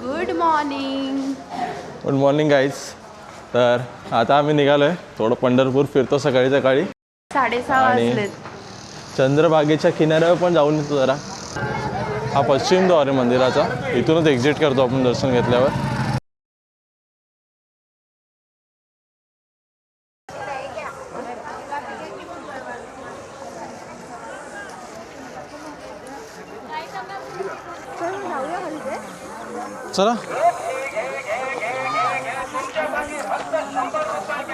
Good morning. Good morning guys. तर आता आम्ही निघालो आहे, थोडं पंढरपूर फिरतो सकाळी सकाळी. 6:30 आणि वाजलेत. चंद्रभागेच्या किनाऱ्यावर पण जाऊन येतो जरा. हा पश्चिम द्वार आहे मंदिराचा, इथूनच एक्झिट करतो आपण दर्शन घेतल्यावर. चला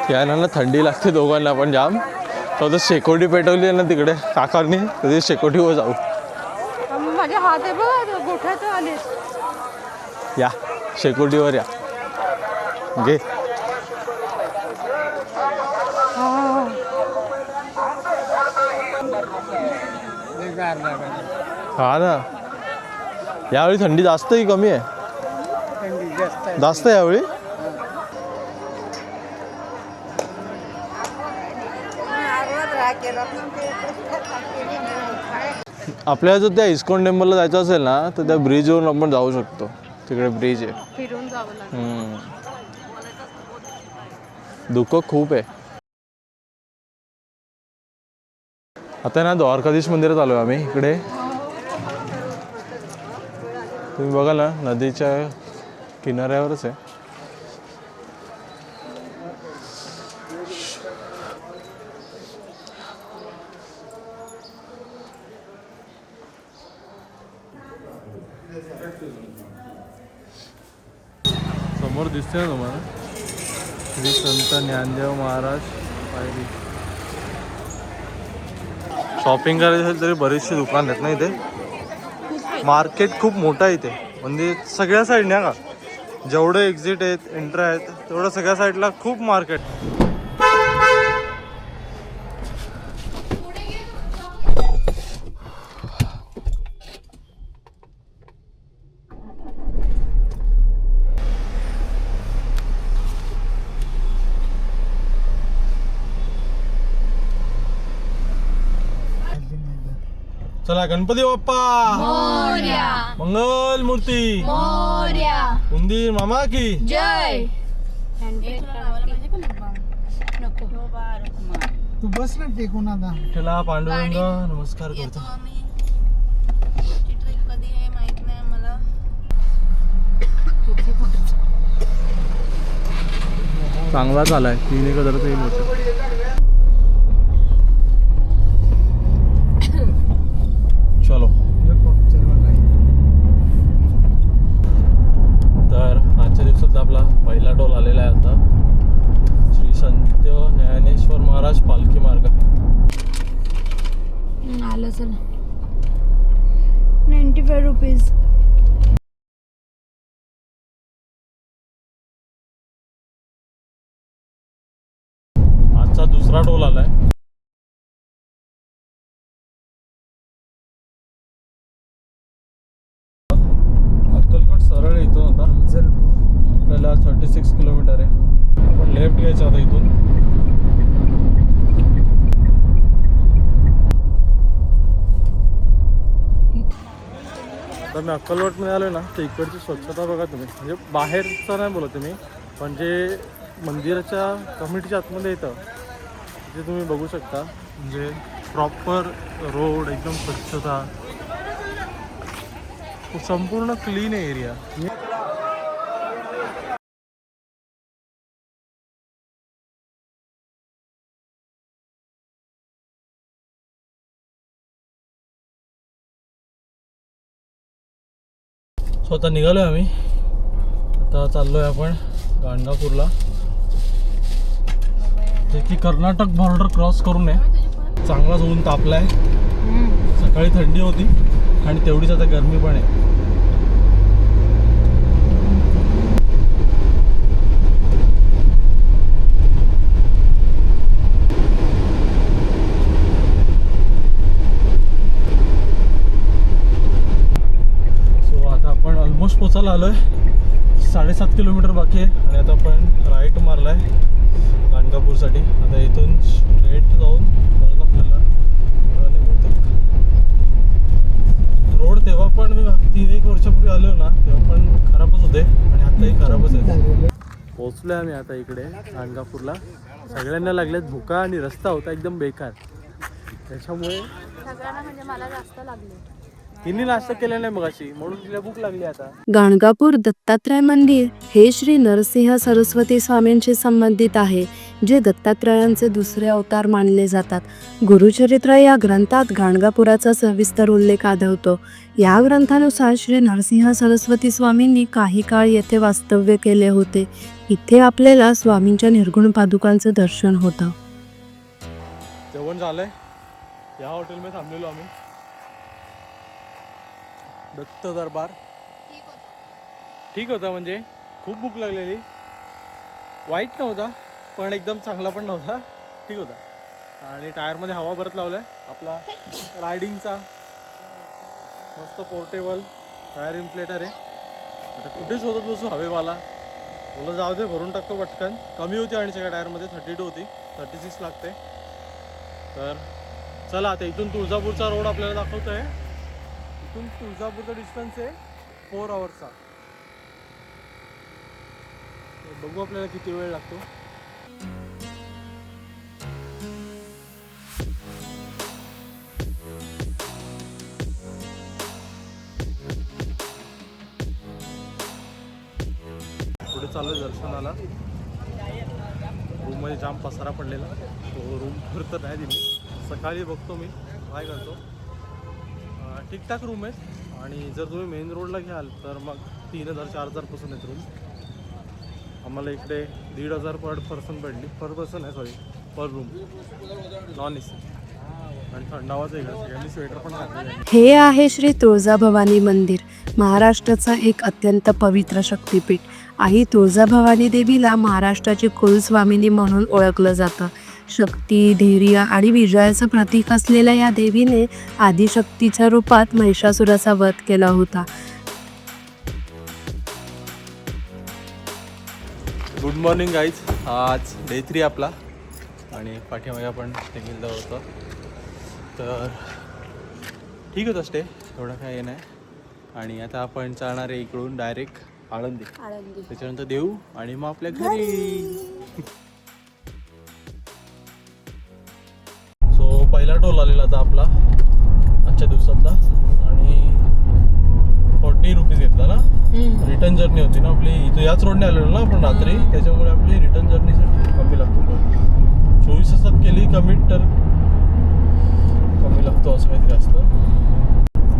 यायला थंडी लागते दोघांना पण जाम. तर शेकोटी पेटवली आहे ना तिकडे काकांनी, तर शेकोटीवर जाऊ. माझे हात आहे बघ गोठ्यात आले. या शेकोटीवर या. घे. हा ना, यावेळी थंडी जास्त आहे कमी आहे? जास्त आहे यावेळी. आपल्याला जर त्या इस्कॉन टेम्पलला जायचं असेल ना, तर त्या ब्रिजवरून आपण जाऊ शकतो. तिकडे ब्रिज आहे, फिरून जावं लागेल. धुकं खूप आहे. आता ना द्वारकाधीश मंदिरात आलो आहे आम्ही. इकडे तुम्ही बघा ना, नदीच्या किनाऱ्यावरच आहे. समोर दिसते ना तुम्हाला श्री संत ज्ञानदेव महाराज पायरी. शॉपिंग करायचं असेल तरी बरीचशी दुकान आहेत ना इथे. मार्केट खूप मोठं आहे इथे, म्हणजे सगळ्या साईडने का जेवढं एक्झिट आहेत एंट्री आहेत तेवढं सगळ्या साईडला खूप मार्केट. चला गणपती बाप्पा मोरया, मंगल मूर्ती मोरया, उंदीर मामा की जय. तू बस ना टेकून आता. विठ्ठला पांडुरंग नमस्कार करतो. चांगला झालाय, 3 हजाराचा येईल होतं. चलो. तर आजच्या दिवसातला आपला पहिला टोल आलेला आहे आता. श्री संत ज्ञानेश्वर महाराज पालखी मार्ग. आलं चला. 95 रुपीज. आजचा दुसरा टोल आलाय. अक्कलकोट सरळ इथून आता आपल्याला 36 किलोमीटर आहे. आपण लेफ्ट घ्यायचं आता इथून. तर मी अक्कलकोटमध्ये आलो ना, तर इकडची स्वच्छता बघा तुम्ही. म्हणजे बाहेरचं नाही बोलत तुम्ही, पण जे मंदिराच्या कमिटीच्या आतमध्ये येतं जे तुम्ही बघू शकता. म्हणजे प्रॉपर रोड, एकदम स्वच्छता, संपूर्ण क्लीन आहे एरिया. सो आता निघालो आहे आम्ही. आता चाललो आहे आपण गाणगापूरला, जे की कर्नाटक बॉर्डर क्रॉस करून आहे. चांगलाच ऊन तापला आहे. सकाळी थंडी होती आणि तेवढीच आता गरमी पण आहे. सो आता आपण ऑलमोस्ट पोचायला आलो आहे. 7.5 किलोमीटर बाकी आहे आणि आता आपण राईट मारला आहे गाणगापूरसाठी. आता इथून स्ट्रेट जाऊन परत आपल्याला रोड. तेव्हा पण मी 3-1 वर्षापूर्वी आलो ना, तेव्हा पण खराबच होते आणि आताही खराबच आहे. पोहोचलोय आम्ही आता इकडे गाणगापूरला. सगळ्यांना लागल्यात भुका आणि रस्ता होता एकदम बेकार, त्याच्यामुळे सगळ्यांना म्हणजे मला जास्त लागले. तिने नाश्ता केला नाही मग अशी, म्हणून तिला भूक लागली आता. गाणगापूर दत्तात्रय मंदिर हे श्री नरसिंह सरस्वती स्वामींशी संबंधित आहे, जे दत्तात्रयांचे दुसरे अवतार मानले जातात. गुरुचरित्र या ग्रंथात गाणगापुराचा सविस्तर उल्लेख आढळतो. या ग्रंथानुसार श्री नरसिंह सरस्वती स्वामींनी काही काळ येथे वास्तव्य केले होते. इथे आपल्याला स्वामींच्या निर्गुण पादुकांचे दर्शन होतं. जेवण झालंय, या हॉटेलमध्ये थांबलेलो आम्ही. दत्त दरबार ठीक होता, म्हणजे खूप भूक लागलेली. वाईट नव्हता पण एकदम चांगला पण नव्हता, ठीक होता. आणि टायरमध्ये हवा भरत लावलाय आपला रायडिंगचा मस्त पोर्टेबल टायर इन्फ्लेटर आहे. आता कुठे शोधत बसू हवेवाला, बोला जाऊ दे भरून टाकतो पटकन. कमी होती आणि सगळ्या टायरमध्ये 32 होती, 36 लागते. तर चला आता इथून तुळजापूरचा रोड आपल्याला दाखवतोय. इथून तुळजापूरचा डिस्टन्स आहे 4 आवर्सचा. बघू आपल्याला किती वेळ लागतो. पुढे चालू दर्शनाला. रूममध्ये जाम पसारा पडलेला, तो रूमवर तर नाही दिली. सकाळी बघतो मी काय करतो. ठीकठाक रूम आहेत आणि जर तुम्ही मेन रोडला घ्याल तर मग 3000-4000 पासून आहेत रूम. आम्हाला इकडे 1500 पर पर्सन पडली. पर पर्सन आहे, सॉरी पर रूम, नॉन एसी. आणि थंडावाच आहे, सगळ्यांनी स्वेटर पण घातलेलं आहे. हे आहे श्री तुळजाभवानी मंदिर, महाराष्ट्राचं एक अत्यंत पवित्र शक्तिपीठ. आई तुळजाभवानी देवीला महाराष्ट्राची कुलस्वामिनी म्हणून ओळखलं जातं. शक्ती, धैर्य आणि विजयाचं प्रतीक असलेल्या या देवीने आदिशक्तीच्या रूपात महिषासुराचा वध केला होता. Good morning guys. आज डे 3 आपला आणि पाठीमागे आपण ते गेलं होतं. तर ठीक होतं स्टे, एवढं काय हे नाही. आणि आता आपण चालणार आहे इकडून डायरेक्ट आळंदी, त्याच्यानंतर देऊ आणि मग आपल्या घरी. सो पहिला टोल आलेला आता आपला आजच्या दिवसातला आणि 40 रुपीज घेतला ना. रिटर्न जर्नी होती ना आपली, इथं याच रोडने आलेलो ना आपण रात्री, त्याच्यामुळे आपली रिटर्न जर्नीसाठी कमी लागतो. 24 तासात केली कमी तर कमी लागतो असं काहीतरी असतं.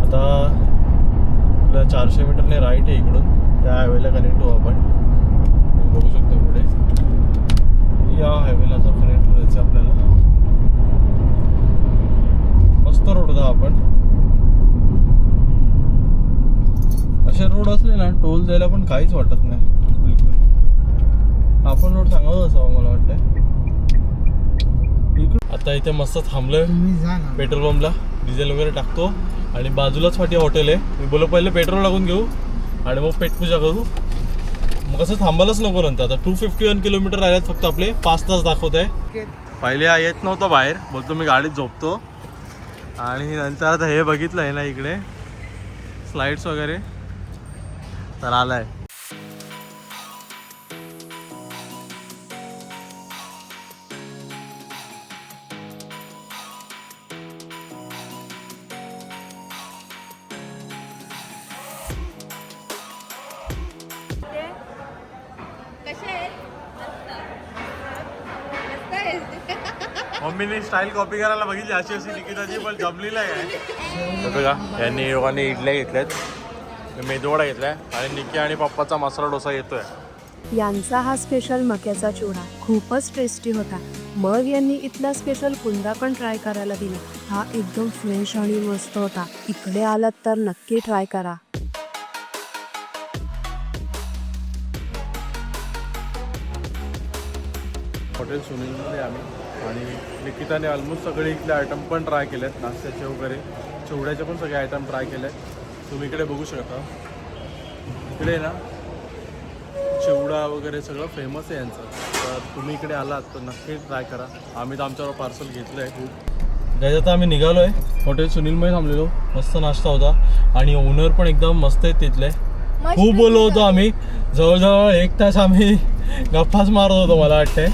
आता आपल्या 400 मीटरने राईट आहे इकडून, त्या हायवेला कनेक्ट होऊ आपण. बघू शकतो पुढे या हायवेला आता कनेक्ट व्हायचं आपल्याला. मस्त रोड होता. आपण असे रोड असले ना टोल द्यायला पण काहीच वाटत नाही बिलकुल. आपण रोड सांगावं असावा मला वाटतं. आता इथे मस्त थांबलोय पेट्रोल पंपला, डिझेल वगैरे टाकतो आणि बाजूलाच फाटी हॉटेल आहे. मी बोललो पहिले पेट्रोल लागून घेऊ आणि मग पेटपूजा करू, मग असं थांबायलाच नको नंतर. आता 251 किलोमीटर राहिल्यात फक्त आपले, 5 तास दाखवत आहे. पहिले येत नव्हतं बाहेर, बोलतो मी गाडीत झोपतो. आणि नंतर आता हे बघितलं आहे ना इकडे स्लाइड्स वगैरे, तर आलाय. मम्मीने स्टाईल कॉपी करायला बघितली अशी अशी निकिताची, पण जमलेली आहे. बघा यांनी योगाने इडल्या घेतल्यात, मेदूवडा घेतलाय आणि निकी आणि पप्पाचा मसाला डोसा येतोय. यांचा हा स्पेशल मक्याचा चिवडा खूपच टेस्टी होता. मग यांनी इथला स्पेशल कुंदा पण ट्राय करायला दिला. हा एकदम फ्रेश आणि मस्त होता. इकडे आलात तर नक्की ट्राय करा. हॉटेल सुनीलमध्ये आम्ही आणि निकिताने ऑलमोस्ट सगळे इथले आयटम पण ट्राय केलेत, नाश्त्याचे वगैरे, चिवड्याचे पण सगळे आयटम ट्राय केलेत. तुम्ही इकडे बघू शकता. इकडे ना चिवडा वगैरे सगळं फेमस आहे यांचं. तर तुम्ही इकडे आलात तर नक्की ट्राय करा. आम्ही तर आमच्यावर पार्सल घेतलं आहे खूप. गाईज आता आम्ही निघालो आहे, हॉटेल सुनीलमध्ये थांबलेलो. मस्त नाश्ता होता आणि ओनर पण एकदम मस्त आहेत तिथले. खूप बोललो होतो आम्ही, जवळजवळ 1 तास आम्ही गप्पाच मारत होतो मला वाटतंय.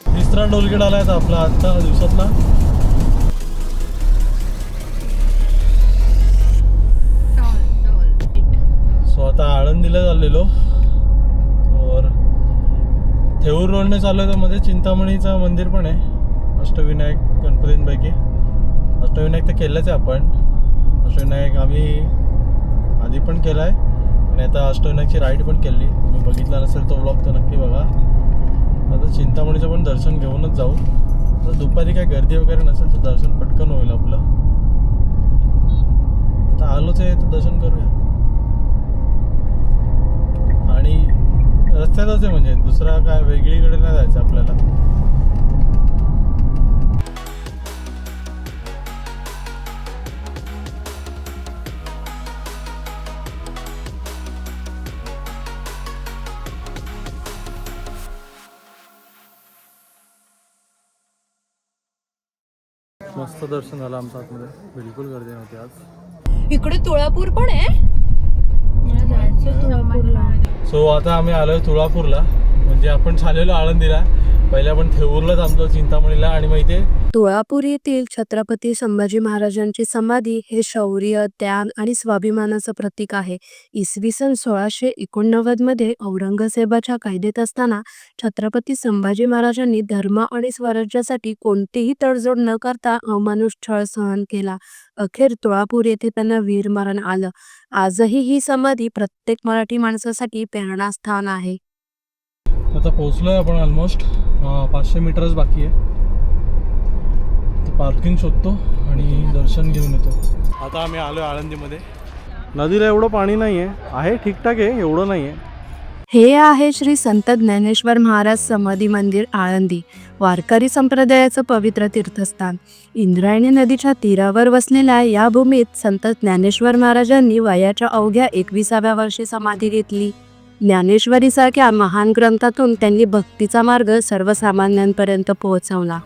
तिसरा टोलगेट आलाय आता आपला आजचा दिवसातला. सो आता आळंदीला चाललेलो और थेऊर रोडने चाललोय तर मध्ये चिंतामणीचं मंदिर पण आहे. अष्टविनायक गणपतींपैकी अष्टविनायक तर केलंच आहे आपण. अष्टविनायक आम्ही आधी पण केला आहे आणि आता अष्टविनायकची राईड पण केली. तुम्ही बघितला नसेल तो व्लॉग तर नक्की बघा. आता चिंतामणीचं पण दर्शन घेऊनच जाऊ. तर दुपारी काय गर्दी वगैरे नसेल तर दर्शन पटकन होईल आपलं. आता आलोच आहे तर दर्शन करूया. आणि रस्त्यातच आहे म्हणजे दुसरा काय वेगळीकडे नाही जायचं आपल्याला. मस्त दर्शन झालं आमचं आतमध्ये. बिलकुल गर्दी नव्हती आज. इकडे तुळापूर पण आहे. मला जायचं तुळापूरला. सो आता आम्ही आलोय तुळापूरला. म्हणजे आपण चाललेलो आळंदीला, पहिले आपण थेऊरला थांबलो, चिंतामणीला आणि मग इथे तुळापूर येथील छत्रपती संभाजी महाराजांची समाधी हे शौर्य, त्याग आणि स्वाभिमानाचं प्रतीक आहे. इसवी सन 1689 मध्ये औरंगजेबाच्या कैदेत असताना छत्रपती संभाजी महाराजांनी धर्म आणि स्वराज्यासाठी कोणतीही तडजोड न करता अमानुष छळ सहन केला. अखेर तुळापूर येथे त्यांना वीरमरण आलं. आजही ही समाधी प्रत्येक मराठी माणसासाठी प्रेरणास्थान आहे. आता पोहोचलोय आपण ऑलमोस्ट. 500 मीटरच बाकी आहे. पार्किंग शोधतो आणि दर्शन घेऊन येतो. आता आम्ही आलोय आळंदीमध्ये. नदीला एवढं पाणी नाही आहे, ठीकठाक आहे, एवढं नाही आहे. हे आहे श्री संत ज्ञानेश्वर महाराज समाधी मंदिर आळंदी, वारकरी संप्रदायाचं पवित्र तीर्थस्थान. इंद्रायणी नदीच्या तीरावर वसलेल्या या भूमीत संत ज्ञानेश्वर महाराजांनी वयाच्या अवघ्या 21व्या वर्षी समाधी घेतली. ज्ञानेश्वरीसारख्या महान ग्रंथातून त्यांनी भक्तीचा मार्ग सर्वसामान्यांपर्यंत पोहोचवला.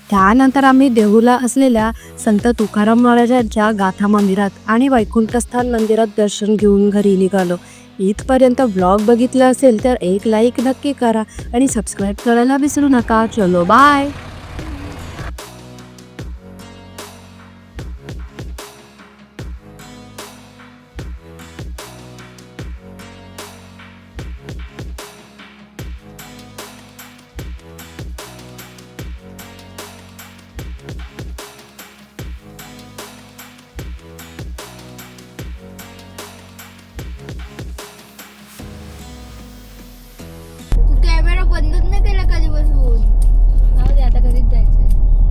त्यानंतर आम्ही देहूला असलेल्या संत तुकाराम महाराजांच्या गाथा मंदिरात आणि वैकुंठस्थान मंदिरात दर्शन घेऊन घरी निघालो. इथपर्यंत ब्लॉग बघितला असेल तर एक लाईक नक्की करा आणि सबस्क्राईब करायला विसरू नका. चलो बाय. कॅमेरा बंदच नाही केला कधीपासून.